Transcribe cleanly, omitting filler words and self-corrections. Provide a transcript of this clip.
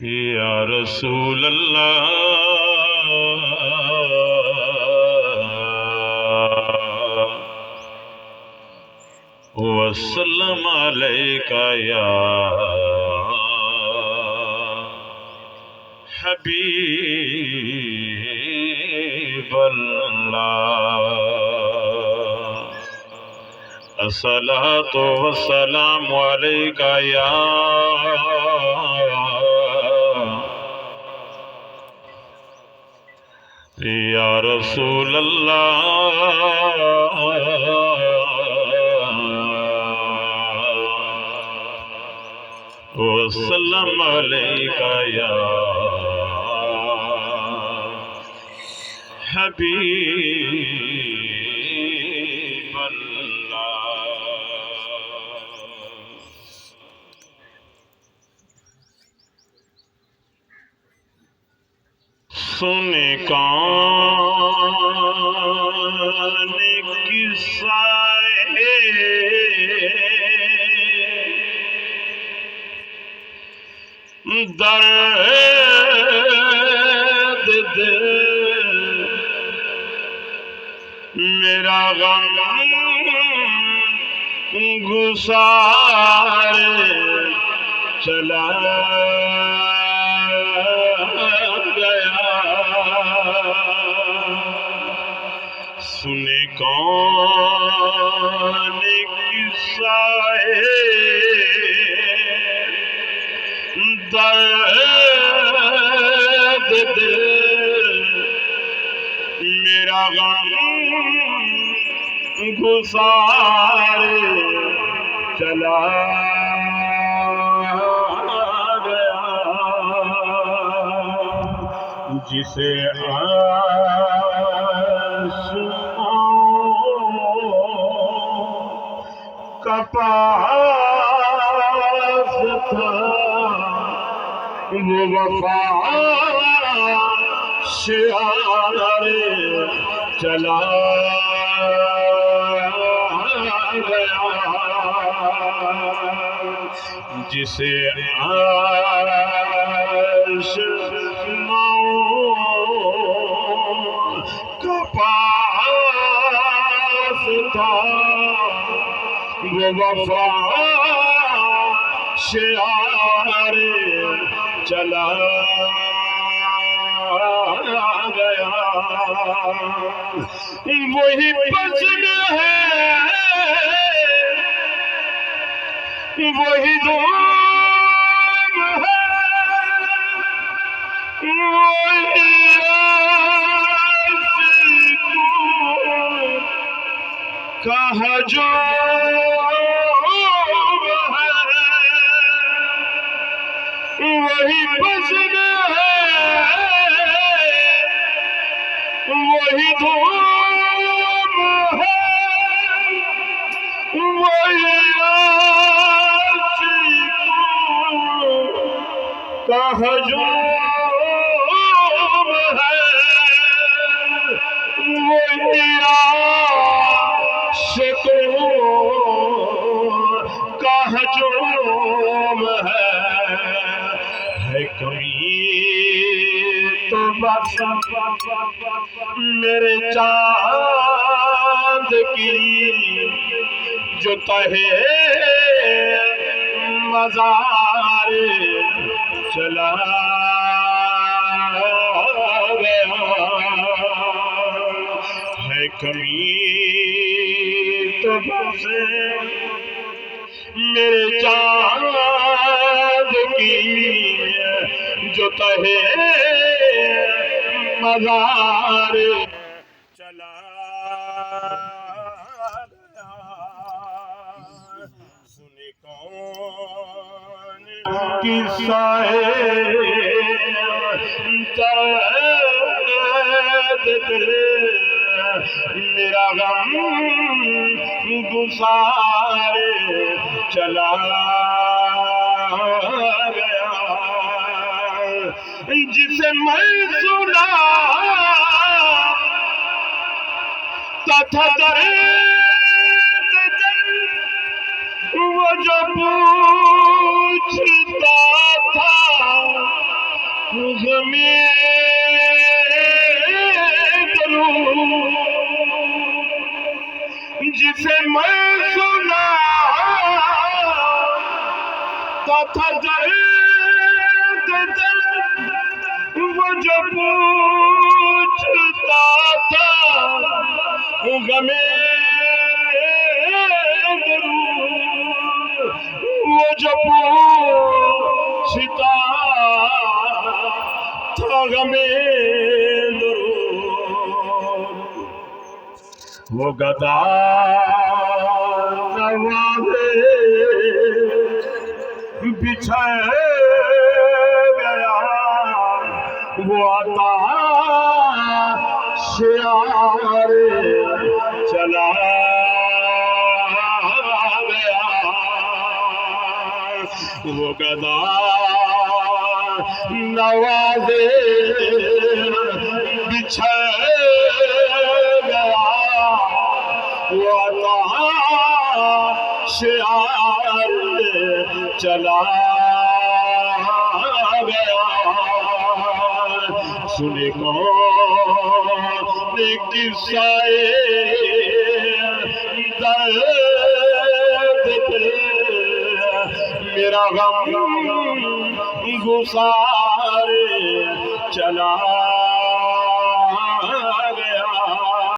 یا رسول اللہ وسلم علیک یا حبیب اللہ الصلاۃ والسلام علیک یا رسول اللہ وسلم علیک یا حبیب اللہ سنے کان قصہ درد دل میرا غم گسار چلا گیا سنے کون قصہ درد دل میرا غم گسار چلا گیا جسے آنسوؤں کا پاس تھا وہ وفا شعار چلا گیا جسے آشناؤں کا پاس تھا وہ وفا شعار چلا گیا وہی پسند ہے وہی دھوم ہے وہی عاشقوں کا ہجوم ہے وہی پسند ہے وہی دھوم ہے وہی عاشقوں کا ہجوم ہے وہی عاشقوں کا ہجوم ہے کمی تو بس میرے چاند کی جو تہے مزار چلا گیا ہے کمی تو بس میرے چاند کی جو تہے مزار چلا گیا سنے کون قصہ درد دل میرا غم گسار چلا گیا جسے میں سنا تھا درد دل وہ جو پوچھتا تھا جسے میں سنا تھا درد دل وہ جو پوچھتا تھا غمِ درود وہ جو پوچھتا تھا غمِ درود وہ گدا نوازے بچھے گیا وہ عطا شعار چلا گیا وہ گدا نوازے بچھے گیا وہ عطا شعار چلا گیا سنے کون قصہ درد پہ میرا غم گسار چلا